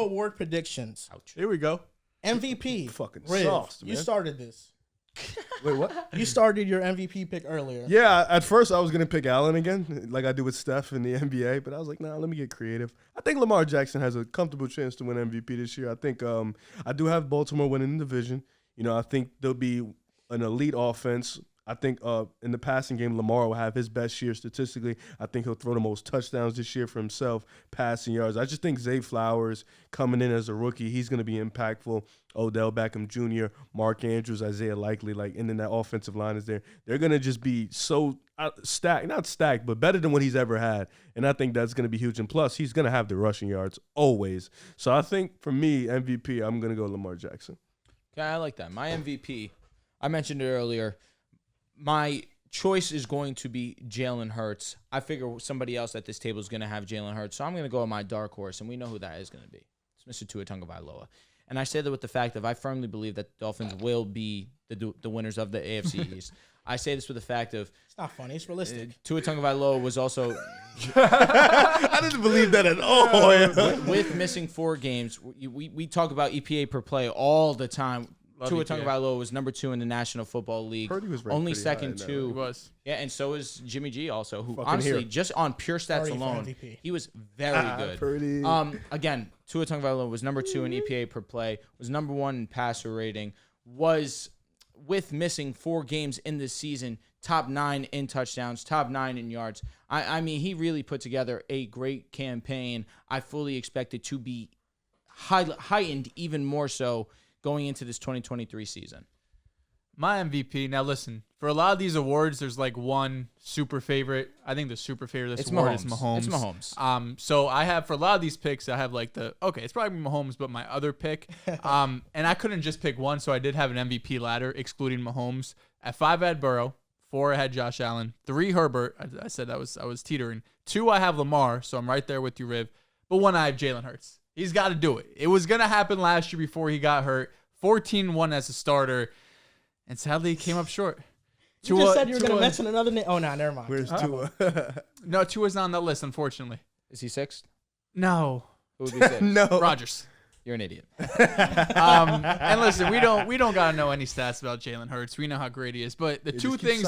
final award predictions. Ouch. Here we go. MVP. Fucking Riv, sauce, you man. started this. Wait, what? You started your MVP pick earlier. Yeah, at first I was going to pick Allen again, like I do with Steph in the NBA, but I was like, nah, let me get creative. I think Lamar Jackson has a comfortable chance to win MVP this year. I think I do have Baltimore winning the division. You know, I think there'll be an elite offense. I think in the passing game, Lamar will have his best year statistically. I think he'll throw the most touchdowns this year for himself, passing yards. I just think Zay Flowers coming in as a rookie, he's going to be impactful. Odell Beckham Jr., Mark Andrews, Isaiah Likely, and then that offensive line is there. They're going to just be so stacked, not stacked, but better than what he's ever had. And I think that's going to be huge. And plus, he's going to have the rushing yards always. So I think for me, MVP, I'm going to go Lamar Jackson. Okay, I like that. My MVP, I mentioned it earlier. My choice is going to be Jalen Hurts. I figure somebody else at this table is going to have Jalen Hurts, so I'm going to go with my dark horse, and we know who that is going to be. It's Mr. Tua Tagovailoa. And I say that with the fact that I firmly believe that the Dolphins will be the winners of the AFC East. I say this with the fact of It's not funny. It's realistic. Tua Tagovailoa was also I didn't believe that at all. with missing 4 games. We talk about EPA per play all the time. Tua Tagovailoa was number 2 in the National Football League. Purdy was ranked only pretty second high in that, to right? He was. Yeah, and so is Jimmy G also, who Fucking honestly here. just on pure stats Purdy for alone, MVP. he was very good. Purdy. Again, Tua Tagovailoa was number 2 in EPA per play, was number 1 in passer rating, was with missing 4 games in this season, top 9 in touchdowns, top 9 in yards. I mean, he really put together a great campaign. I fully expect it to be heightened even more so going into this 2023 season. My MVP. Now listen, for a lot of these awards, there's like one super favorite. I think the super favorite of this award is Mahomes. It's Mahomes. So I have for a lot of these picks, I have like it's probably Mahomes, but my other pick. And I couldn't just pick one, so I did have an MVP ladder excluding Mahomes. At 5 I had Burrow, 4 I had Josh Allen, 3 Herbert. I said I was teetering. 2 I have Lamar, so I'm right there with you, Riv. But 1 I have Jalen Hurts. He's got to do it. It was gonna happen last year before he got hurt. 14-1 as a starter. And sadly, he came up short. You just said you were going to mention another name. Oh, no, never mind. Where's Tua? No, Tua's not on that list, unfortunately. Is he 6th? No. Who would be 6th? No. Rodgers. You're an idiot. And listen, we don't gotta know any stats about Jalen Hurts. We know how great he is. But the two things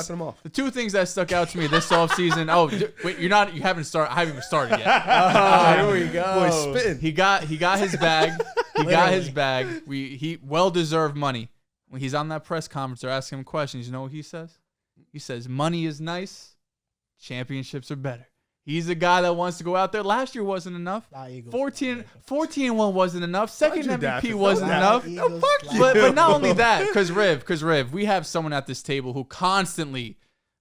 that stuck out to me this offseason. Oh, wait, you haven't started. I haven't even started yet. Here we go. Boy, spitting. He got his bag. He got his bag. He well deserved money. When he's on that press conference, they're asking him questions. You know what he says? He says, "Money is nice. Championships are better." He's a guy that wants to go out there. Last year wasn't enough. 14-1 wasn't enough. Second MVP wasn't enough. No, fuck you. But not only that, because Riv, we have someone at this table who constantly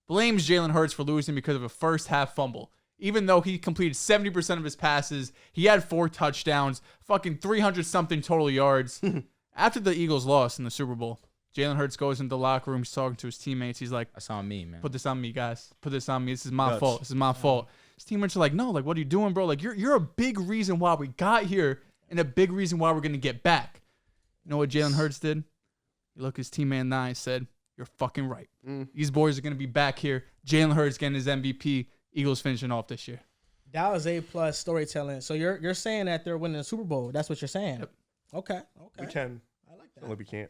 blames Jalen Hurts for losing because of a first half fumble. Even though he completed 70% of his passes, he had 4 touchdowns, fucking 300-something total yards. After the Eagles lost in the Super Bowl, Jalen Hurts goes into the locker room. He's talking to his teammates. He's like, That's on me, man. "Put this on me, guys. Put this on me. This is my fault. This is my fault." His teammates are like, "No, like, what are you doing, bro? Like, you're a big reason why we got here and a big reason why we're going to get back." You know what Jalen Hurts did? He looked his teammate in the eye and said, "You're fucking right. These boys are going to be back here." Jalen Hurts getting his MVP. Eagles finishing off this year. That was A+ storytelling. So you're saying that they're winning the Super Bowl. That's what you're saying. Yep. Okay. We can. I like that. Only we can't.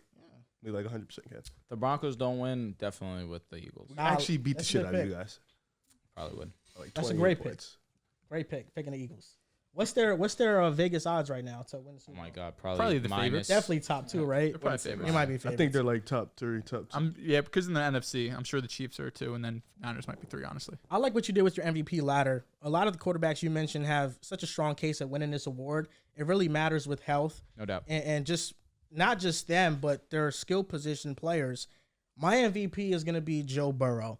We like 100% can. The Broncos don't win, definitely with the Eagles. We actually beat the that's a shit good out of pick. you guys. Probably would. Like That's a 28 great points. Great pick. Picking the Eagles. What's their Vegas odds right now to win the Oh Super Bowl? my God, probably Probably the minus. favorites. Definitely top 2, right? They're probably favorites. You might be I favorites. think they're like top 3, top 2. Yeah, because in the NFC, I'm sure the Chiefs are 2, and then Niners might be 3, honestly. I like what you did with your MVP ladder. A lot of the quarterbacks you mentioned have such a strong case at winning this award. It really matters with health. No doubt. And just not just them, but their skill position players. My MVP is going to be Joe Burrow.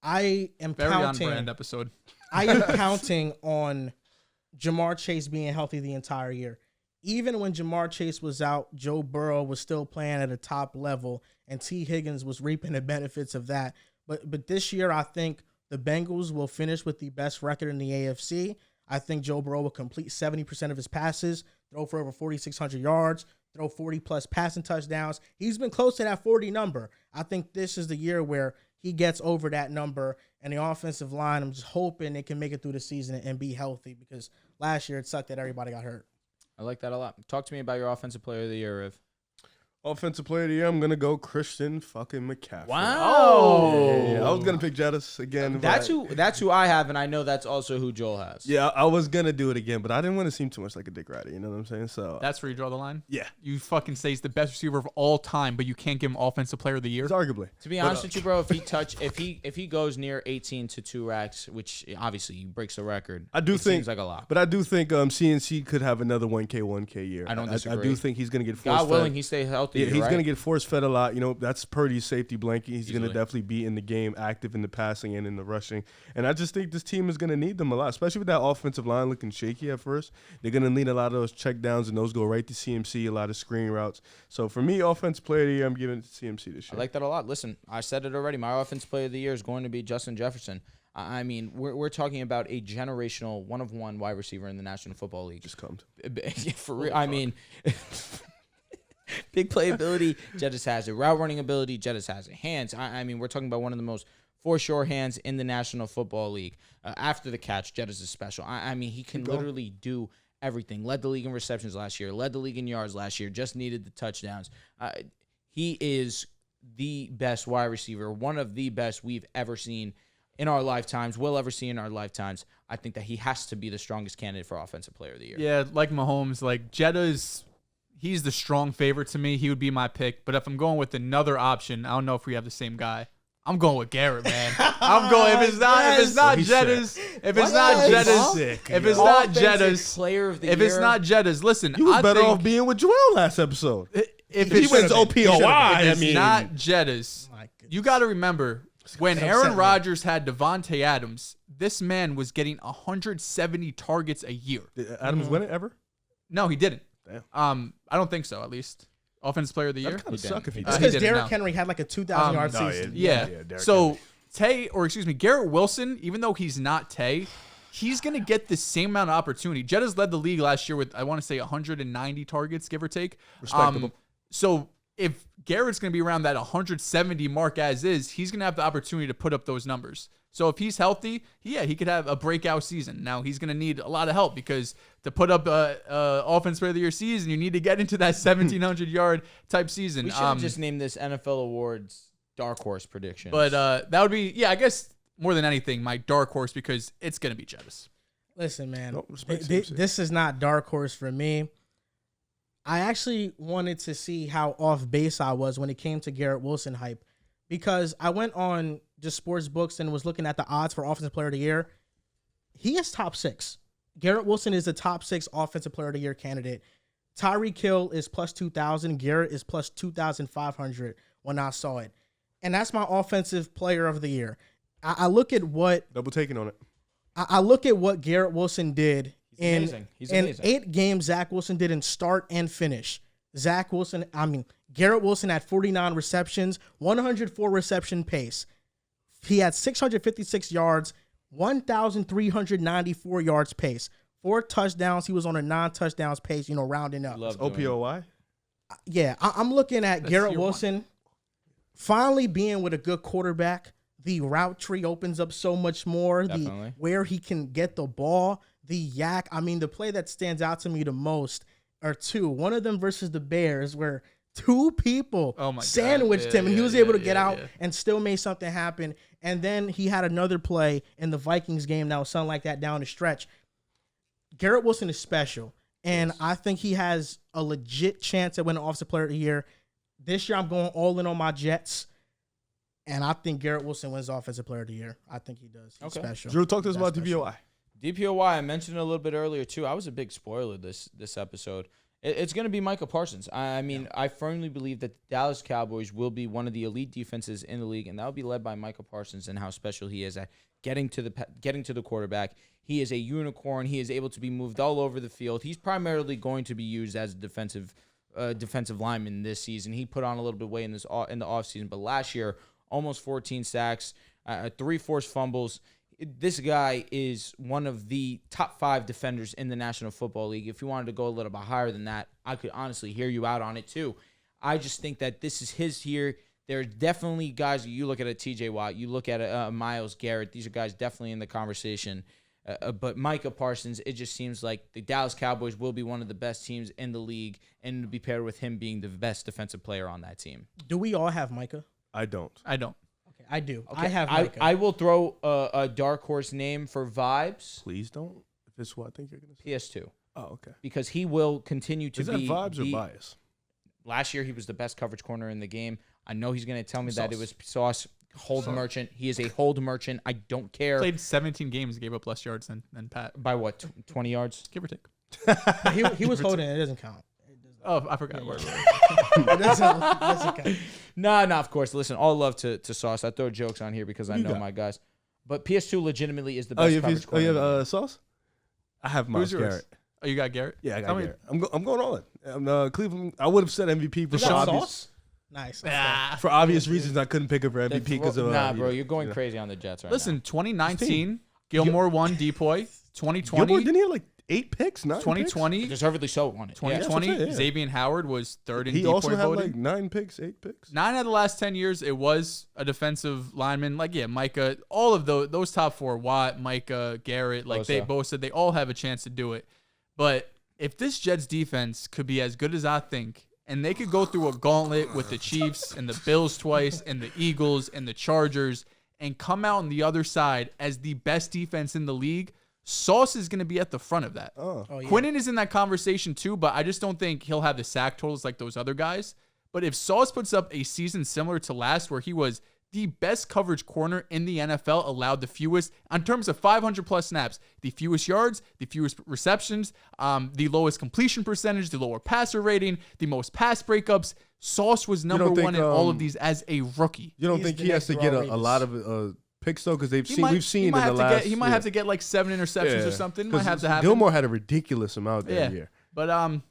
I am Very counting. on-brand episode. I am counting on Jamar Chase being healthy the entire year. Even when Jamar Chase was out, Joe Burrow was still playing at a top level, and T. Higgins was reaping the benefits of that. But this year, I think the Bengals will finish with the best record in the AFC. I think Joe Burrow will complete 70% of his passes, throw for over 4,600 yards, throw 40-plus passing touchdowns. He's been close to that 40 number. I think this is the year where he gets over that number, and the offensive line, I'm just hoping they can make it through the season and be healthy, because last year it sucked that everybody got hurt. I like that a lot. Talk to me about your offensive player of the year, Riv. Offensive player of the year, I'm going to go Christian fucking McCaffrey. Wow. Yeah. I was going to pick Jettis again. That's but who I have, and I know that's also who Joel has. Yeah, I was going to do it again, but I didn't want to seem too much like a dick rider. You know what I'm saying? So That's where you draw the line? yeah, You fucking say he's the best receiver of all time, but you can't give him offensive player of the year? it's arguably. To be honest with you, bro, if he goes near 18 to 2 racks, which obviously he breaks the record, I do it think, seems like a lot. But I do think CNC could have another 1K year. I don't disagree. I do think he's going to get force God willing, fed. he stays healthy. Yeah, he's right? going to get force fed a lot. You know, that's Purdy's safety blanket. He's going to Easily. definitely be in the game, active in the passing and in the rushing. And I just think this team is going to need them a lot, especially with that offensive line looking shaky at first. They're going to need a lot of those check downs, and those go right to CMC, a lot of screen routes. So for me, offensive player of the year, I'm giving it to CMC this I year. like that a lot. Listen, I said it already. My offensive player of the year is going to be Justin Jefferson. I mean, we're talking about a generational one-of-one wide receiver in the National Football League. Just come. Yeah, for real. I mean, big playability, Jettis has it. Route running ability, Jettis has it. Hands, I mean, we're talking about one of the most for sure hands in the National Football League. After the catch, Jettis is special. I mean, he can literally do everything. Led the league in receptions last year. Led the league in yards last year. Just needed the touchdowns. He is the best wide receiver, one of the best we've ever seen in our lifetimes, will ever see in our lifetimes. I think that he has to be the strongest candidate for Offensive Player of the Year. Yeah, like Mahomes, like he's the strong favorite to me. He would be my pick. But if I'm going with another option, I don't know if we have the same guy. I'm going with Garrett, man. I'm going if it's not Jettis, if it's not Jettis, listen, You was I better think off being with Joel last episode. if he wins OPOI, I if it's mean. not Jettis, My goodness. you got to remember when That's Aaron upsetting. Rodgers had Devontae Adams, this man was getting 170 targets a year. Did Adams win it ever? No, he didn't. Damn. I don't think so. At least offensive player of the year. That'd kind of suck if he He It's did. because didn't, Derrick no. Henry had like a 2,000 yard no, season. Yeah. Derrick So Henry. Garrett Wilson, even though he's not Tay, he's gonna get the same amount of opportunity. Jettis led the league last year with, I want to say, 190 targets, give or take. Respectable. So if Garrett's gonna be around that 170 mark as is, he's gonna have the opportunity to put up those numbers. So if he's healthy, he could have a breakout season. Now he's gonna need a lot of help because to put up a offense player of the year season, you need to get into that 1,700 yard type season. We should have just named this NFL Awards Dark Horse prediction. But that would be, I guess more than anything, my dark horse because it's gonna be Jettis. Listen, man, No, respect CMC. this is not dark horse for me. I actually wanted to see how off base I was when it came to Garrett Wilson hype because I went on just sports books and was looking at the odds for Offensive Player of the Year. He is top 6. Garrett Wilson is the top 6 Offensive Player of the Year candidate. Tyreek Hill is plus 2,000. Garrett is plus 2,500 when I saw it. And that's my Offensive Player of the Year. I look at what Double taking on it. I look at what Garrett Wilson did amazing. He's in amazing. 8 games. Zach Wilson did in start and finish. Garrett Wilson had 49 receptions, 104 reception pace. He had 656 yards, 1,394 yards pace, 4 touchdowns. He was on a non-touchdowns pace, rounding up. Love doing it. OPOY? Yeah, I'm looking at Garrett year one. Wilson finally being with a good quarterback. The route tree opens up so much more. Definitely. Where he can get the ball, the yak. I mean, the play that stands out to me the most are 2. One of them versus the Bears, where 2 people Oh my God. sandwiched Yeah, him, and he yeah, was able to yeah, get yeah, out yeah. and still made something happen. And then he had another play in the Vikings game that was something like that down the stretch. Garrett Wilson is special, and I think he has a legit chance at winning Offensive Player of the Year. This year, I'm going all in on my Jets, and I think Garrett Wilson wins Offensive Player of the Year. I think he does. He's Okay. special. Drew, talk to us That's about special. DPOI. DPOY, I mentioned it a little bit earlier too. I was a big spoiler this episode. It's going to be Micah Parsons. I mean, I firmly believe that the Dallas Cowboys will be one of the elite defenses in the league, and that will be led by Micah Parsons and how special he is at getting to the quarterback. He is a unicorn. He is able to be moved all over the field. He's primarily going to be used as a defensive lineman this season. He put on a little bit of weight in the offseason, but last year, almost 14 sacks, 3 forced fumbles. This guy is one of the top 5 defenders in the National Football League. If you wanted to go a little bit higher than that, I could honestly hear you out on it too. I just think that this is his year. There are definitely guys, you look at a TJ Watt, you look at a Myles Garrett. These are guys definitely in the conversation. But Micah Parsons, it just seems like the Dallas Cowboys will be one of the best teams in the league, and to be paired with him being the best defensive player on that team. Do we all have Micah? I don't. Okay, I do. Okay, I have Micah. I will throw a dark horse name for vibes. Please don't. If it's what I think you're gonna say. PS2. Oh, okay. Because he will continue to Is that be vibes or bias? Last year, he was the best coverage corner in the game. I know he's going to tell me that it was Sauce. hold merchant. He is a hold merchant. I don't care. Played 17 games and gave up less yards than Pat. By what, 20 yards? Give or take. he was holding it. It doesn't count. Oh, I forgot. It doesn't count. No, of course. Listen, all love to Sauce. I throw jokes on here because I know my guys. But PS2 legitimately is the best coverage corner. You have Sauce? I have Myles Garrett. Oh, you got Garrett? Yeah, I got Garrett. I'm going all in. Cleveland, I would have said MVP for Sauce? Nice. For obvious reasons. I couldn't pick him for MVP because of bro, you're going crazy on the Jets right now. Listen, 2019, Gilmore won Depoy. 2020, Gilmore didn't he have like 8 picks? 2020, deservedly so won it. 2020, Yeah. Xavier Howard was third in He Depoy also had voting. like 9 picks, 8 picks. 9 out of the last 10 years, it was a defensive lineman. Like, Micah, all of those top 4, Watt, Micah, Garrett, like they both said they all have a chance to do it. But if this Jets defense could be as good as I think, and they could go through a gauntlet with the Chiefs and the Bills twice and the Eagles and the Chargers and come out on the other side as the best defense in the league, Sauce is going to be at the front of that. Oh, yeah. Quinnen is in that conversation too, but I just don't think he'll have the sack totals like those other guys. But if Sauce puts up a season similar to last, where he was the best coverage corner in the NFL, allowed the fewest, in terms of 500-plus snaps, the fewest yards, the fewest receptions, the lowest completion percentage, the lower passer rating, the most pass breakups, Sauce was number 1 in all of these as a rookie. You don't think he has to get a lot of picks though? Because we've seen in the last. He might have to get like 7 interceptions or something. Might have to happen. Gilmore had a ridiculous amount that year. But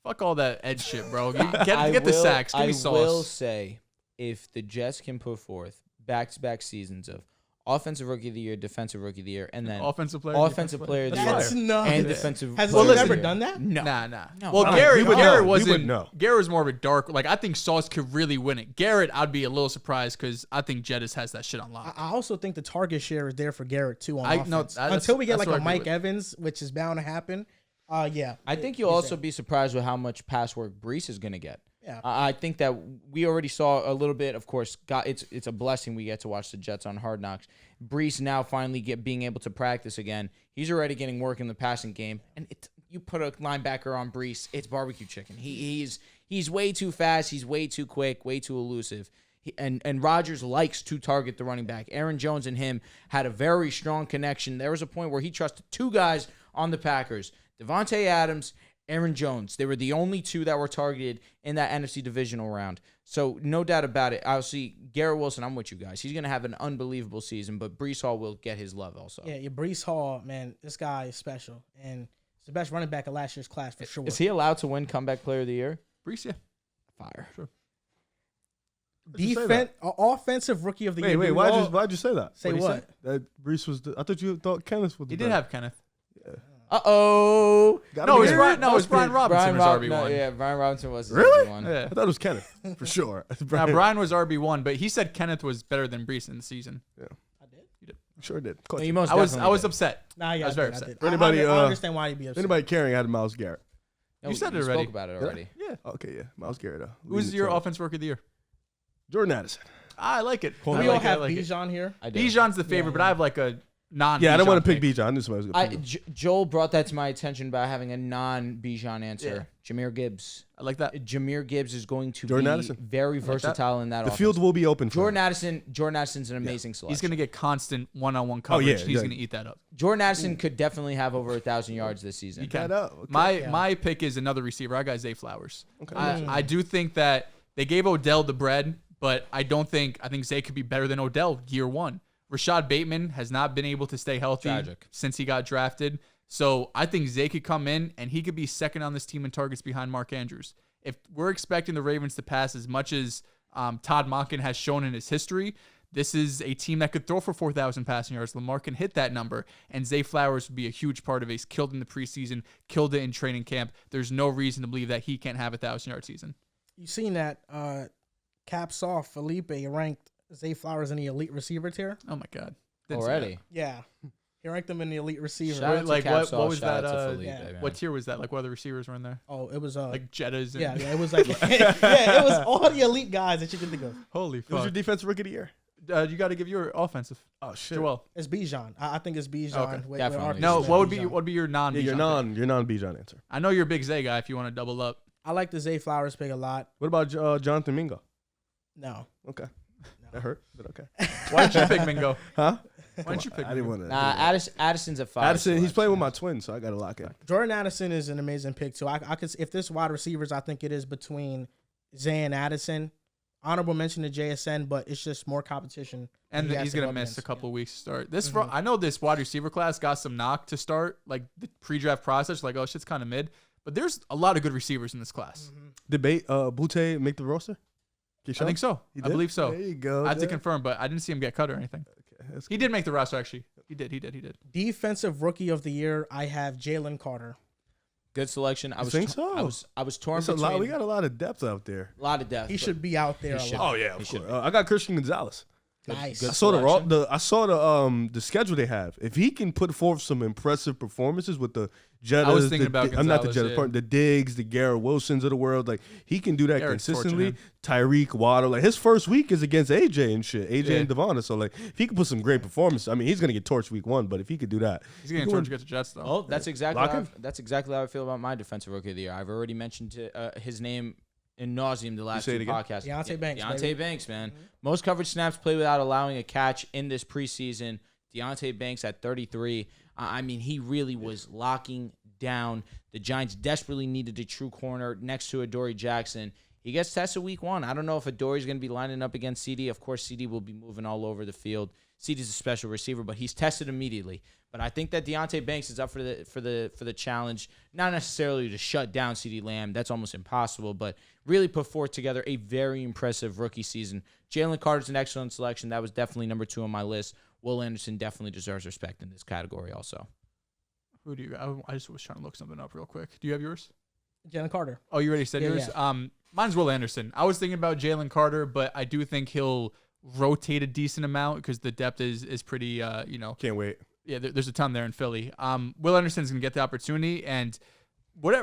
fuck all that edge shit, bro. Get the sacks. Give me Sauce. I will say, if the Jets can put forth back-to-back seasons of offensive rookie of the year, defensive rookie of the year, and then offensive player of the year, That's nuts. and defensive. Has player he of the ever year. done that? No. Nah. No. Well, We would Garrett know. Garrett was more of a dark. Like, I think Sauce could really win it. Garrett, I'd be a little surprised because I think Jettis has that shit on lock. I also think the target share is there for Garrett too on offense. that's- Until we get that's like what a I agree Mike with. Evans, which is bound to happen. Yeah. I think you'll also be surprised with how much pass work Brees is going to get. Yeah. I think that we already saw a little bit. Of course, it's a blessing we get to watch the Jets on Hard Knocks. Brees now finally being able to practice again. He's already getting work in the passing game, and you put a linebacker on Brees, it's barbecue chicken. He's way too fast. He's way too quick. Way too elusive. And Rodgers likes to target the running back. Aaron Jones and him had a very strong connection. There was a point where he trusted 2 guys on the Packers, Devontae Adams, Aaron Jones. They were the only 2 that were targeted in that NFC divisional round. So no doubt about it. Obviously, Garrett Wilson, I'm with you guys. He's going to have an unbelievable season, but Brees Hall will get his love also. Yeah, Brees Hall, man, this guy is special. And he's the best running back of last year's class for sure. Is he allowed to win comeback player of the year? Brees, yeah. Fire. Sure. Offensive rookie of the year. Wait, why'd you say that? Say what? That Brees was. I thought you thought Kenneth was. He did have Kenneth. Uh-oh. No, it's Brian Robinson was RB1. No, Brian Robinson was his Really? RB1. Yeah. I thought it was Kenneth for sure. Now, Brian was RB1, but he said Kenneth was better than Brees in the season. I did? You did. Sure did. No, you most I was definitely did. upset. Nah, yeah, I was very I upset. did. For anybody, I understand why he'd be upset. Anybody caring had Myles Garrett. No, You said it we already. spoke about it already. Yeah. Okay, yeah, Myles Garrett. Who's your offensive rookie of the year? Jordan Addison. I like it. Do I we like all it, I have like it. Bijan here? I do. Bijan's the favorite, but I have like a non. Yeah, I don't want to Bijan pick Bijan. I knew somebody was going to pick him. Joel brought that to my attention by having a non-Bijan answer. Jameer Gibbs. I like that. Jameer Gibbs is going to Jordan be Addison. very versatile in that The offense. field will be open for Jordan him. Addison's an amazing selection. He's going to get constant one-on-one coverage. yeah, He's yeah. going to eat that up. Jordan Addison could definitely have over 1,000 yards this season. He can. That up. Okay. My pick is another receiver. I got Zay Flowers. Okay. I do think that they gave Odell the bread, but I think Zay could be better than Odell year 1. Rashad Bateman has not been able to stay healthy since he got drafted. So I think Zay could come in and he could be second on this team in targets behind Mark Andrews. If we're expecting the Ravens to pass as much as Todd Monken has shown in his history, this is a team that could throw for 4,000 passing yards. Lamar can hit that number, and Zay Flowers would be a huge part of it. He's killed in the preseason, killed it in training camp. There's no reason to believe that he can't have a 1,000-yard season. You seen that caps off Felipe ranked Zay Flowers in the elite receiver tier? Oh, my God. Already. Yeah. He ranked him in the elite receiver. Shout out to Like, Capsule, what was shout that? out to Felipe, yeah. man. What tier was that? Like, what other receivers were in there? Oh, it was Like Jettas. And yeah, it was like it was all the elite guys that you can think of. Holy Who's your fuck. defensive rookie of the year? You got to give your offensive. Oh shit. Joel. It's Bijan. I think it's Bijan. Okay. Definitely. No, Arkansas. what would be your non? Yeah, your non Bijan answer. I know you're a big Zay guy. If you want to double up, I like the Zay Flowers pick a lot. What about Jonathan Mingo? No. Okay. That hurt, but okay. why didn't you pick Mingo? Huh? Why didn't you pick I didn't Mingo? want to. Nah, Addison's a 5. Addison, he's playing with my selection. twin, so I got to lock in. Jordan Addison is an amazing pick too. I could, if this wide receivers, I think it is between Zay and Addison. Honorable mention to JSN, but it's just more competition. And he has he's to gonna go miss against, a couple yeah. weeks to start. I know this wide receiver class got some knock to start, like the pre-draft process. Like, oh, shit's kind of mid. But there's a lot of good receivers in this class. Did Butte make the roster? I think so. He I did? believe so. There you go. I have to yeah. confirm, but I didn't see him get cut or anything. Okay, that's He did make the roster, actually. He did. Defensive rookie of the year, I have Jalen Carter. Good selection. I You was think so? I was torn That's a between lot. We got a lot of depth out there. a lot of depth. He but should be out there a He should. lot. Oh yeah, He of should course. be. I got Christian Gonzalez. Nice. good I saw selection. the schedule they have. If he can put forth some impressive performances with the Jettas, I was thinking about I'm not the Gonzalez, Jettas, yeah. pardon, the Diggs, the Garrett Wilsons of the world. Like he can do that Garrett's consistently. torching Tyreek Waddle, like his first week is against AJ and shit. AJ Yeah. and Devonta. So like if he can put some great performances, I mean he's gonna get torched week 1. But if he could do that, He's getting torched against the Jets, though. Oh, that's exactly Lock how, him? that's exactly how I feel about my defensive rookie of the year. I've already mentioned his name in nauseum the last say it two again? podcasts. Deontay Banks, Deontay baby. Banks, man. Most coverage snaps played without allowing a catch in this preseason. Deontay Banks at 33. I mean, he really was locking down. The Giants desperately needed a true corner next to Adoree Jackson. He gets tested week 1. I don't know if Adoree's going to be lining up against CD. Of course, CD will be moving all over the field. CD's a special receiver, but he's tested immediately. But I think that Deontay Banks is up for the challenge, not necessarily to shut down CD Lamb. That's almost impossible, but really put forth together a very impressive rookie season. Jalen Carter's an excellent selection. That was definitely number 2 on my list. Will Anderson definitely deserves respect in this category also. Who do you? I just was trying to look something up real quick. Do you have yours? Jalen Carter. Oh, you already said Yeah, yours. yeah. Mine's Will Anderson. I was thinking about Jalen Carter, but I do think he'll rotate a decent amount because the depth is pretty. can't wait. Yeah, there's a ton there in Philly. Will Anderson's gonna get the opportunity, and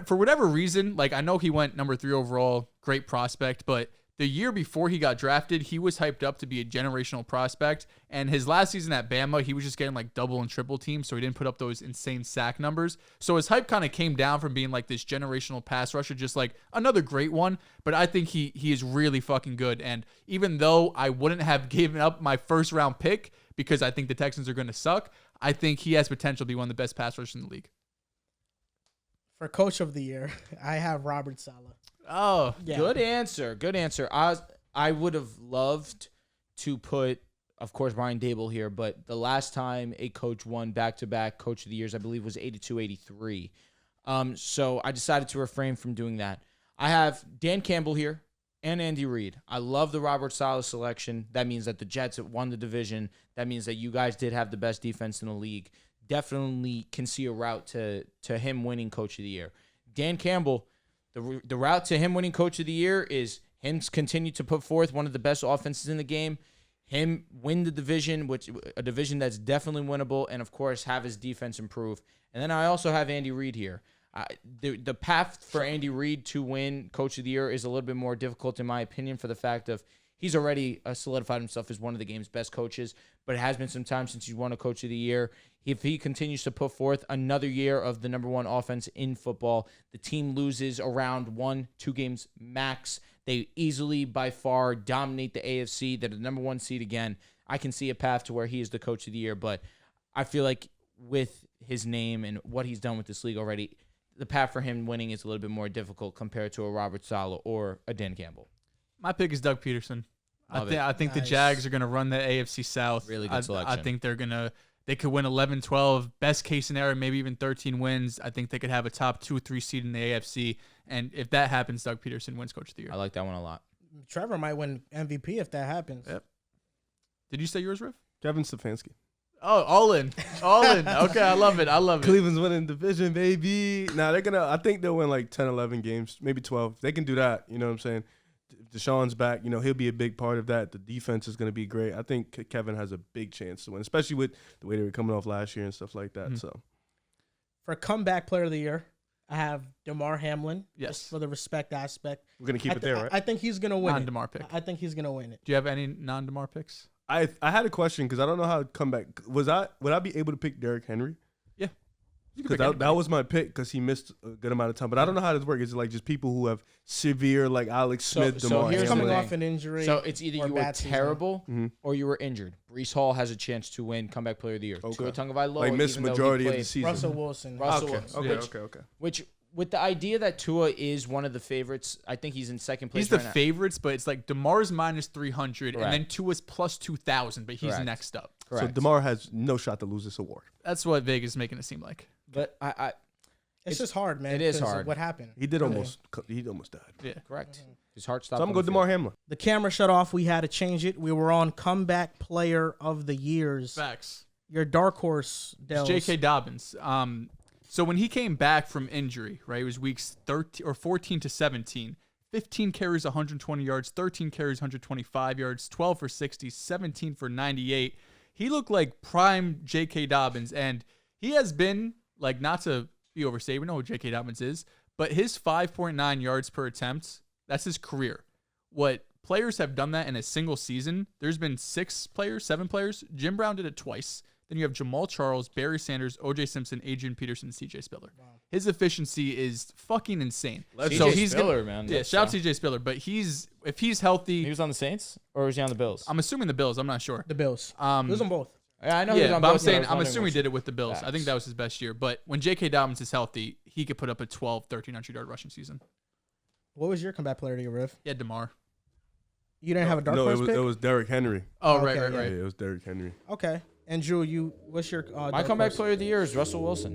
for whatever reason, like I know he went number 3 overall, great prospect, but the year before he got drafted, he was hyped up to be a generational prospect. And his last season at Bama, he was just getting like double and triple teams, so he didn't put up those insane sack numbers. So his hype kind of came down from being like this generational pass rusher, just like another great one. But I think he is really fucking good. And even though I wouldn't have given up my first round pick because I think the Texans are going to suck, I think he has potential to be one of the best pass rushers in the league. For coach of the year, I have Robert Saleh. Oh, Yeah. Good answer. Good answer. I would have loved to put, of course, Brian Dable here, but the last time a coach won back-to-back coach of the years, I believe, was 82-83. So I decided to refrain from doing that. I have Dan Campbell here and Andy Reid. I love the Robert Saleh selection. That means that the Jets won the division. That means that you guys did have the best defense in the league. Definitely can see a route to him winning coach of the year. Dan Campbell, the route to him winning coach of the year is him continue to put forth one of the best offenses in the game, him win the division, which a division that's definitely winnable, and of course have his defense improve. And then I also have Andy Reid here. The path for Andy Reid to win coach of the year is a little bit more difficult in my opinion for the fact of he's already solidified himself as one of the game's best coaches, but it has been some time since he's won a coach of the year. If he continues to put forth another year of the number 1 offense in football, the team loses around 1-2 games max. They easily, by far, dominate the AFC. They're the number 1 seed again. I can see a path to where he is the coach of the year, but I feel like with his name and what he's done with this league already, the path for him winning is a little bit more difficult compared to a Robert Saleh or a Dan Campbell. my pick is Doug Peterson. Love it. I think the Nice. Jags are going to run the AFC South. Really good selection. I think they could win 11-12, best case scenario, maybe even 13 wins. I think they could have a top 2-3 seed in the AFC. And if that happens, Doug Peterson wins coach of the year. I like that one a lot. Trevor might win MVP if that happens. Yep. Did you say yours, Riff? Kevin Stefanski. Oh, all in. All in. Okay, I love it. Cleveland's winning division, baby. Now I think they'll win like 10, 11 games, maybe 12. They can do that. You know what I'm saying? Deshaun's back, he'll be a big part of that. The defense is going to be great. I think Kevin has a big chance to win, especially with the way they were coming off last year and stuff like that. So, for comeback player of the year, I have DeMar Hamlin. Yes. Just for the respect aspect. we're going to keep it there, right? I think he's going to win Non-DeMar pick. I think he's going to win it. Do you have any non-DeMar picks? I had a question because I don't know how to come back. Would I be able to pick Derrick Henry? Yeah. Because that was my pick because he missed a good amount of time. But I don't know how this works. Is it like just people who have severe, like Alex Smith, DeMar here's Coming the Hamlin? off an injury. So it's either or you were bad season. terrible Mhm. or you were injured. Brees Hall has a chance to win comeback player of the year. Okay. Tua Tagovailoa, Like missed even though he majority of the played- season. Russell Wilson. Russell Okay, Wilson. okay. Which with the idea that Tua is one of the favorites, I think he's in second place. He's the right now. favorites, but it's like DeMar's minus 300, and then Correct. Tua's plus 2,000, but he's Correct. next up. So Correct. DeMar has no shot to lose this award. That's what Vegas is making it seem like. But It's just hard, man. it is 'cause of hard. What happened? He did Really. almost died. Yeah. correct. His heart stopped. So I'm on going the to DeMar field. Hamlin. The camera shut off. We had to change it. We were on comeback player of the years. Facts. Your dark horse, Dehls. J.K. Dobbins. So when he came back from injury, right, it was weeks 13 or 14 to 17. 15 carries, 120 yards, 13 carries, 125 yards, 12 for 60, 17 for 98. He looked like prime J.K. Dobbins, and he has been, like, not to be overstated, we know who J.K. Dobbins is, but his 5.9 yards per attempt, that's his career. What players have done that in a single season, there's been 7 players. Jim Brown did it twice. Then you have Jamal Charles, Barry Sanders, O.J. Simpson, Adrian Peterson, and C.J. Spiller. Wow. His efficiency is fucking insane. C.J. Spiller, man. Yeah, That's, shout out to C.J. Spiller. But if he's healthy, He was on the Saints or was he on the Bills? I'm assuming the Bills. I'm not sure. The Bills. He was on both. Yeah, I know. He was Yeah, on but both, I'm saying I was I'm wondering assuming he which- did it with the Bills. I think Facts. that was his best year. But when J.K. Dobbins is healthy, he could put up a 1,300 yard rushing season. What was your comeback player of the year, Riv? Yeah, DeMar. You didn't have a dark No, horse it pick? was Derrick Henry. Oh, Okay, right. Yeah, it was Derrick Henry. Okay. And Drew, what's your My dark comeback horse? player of the year is Russell Wilson.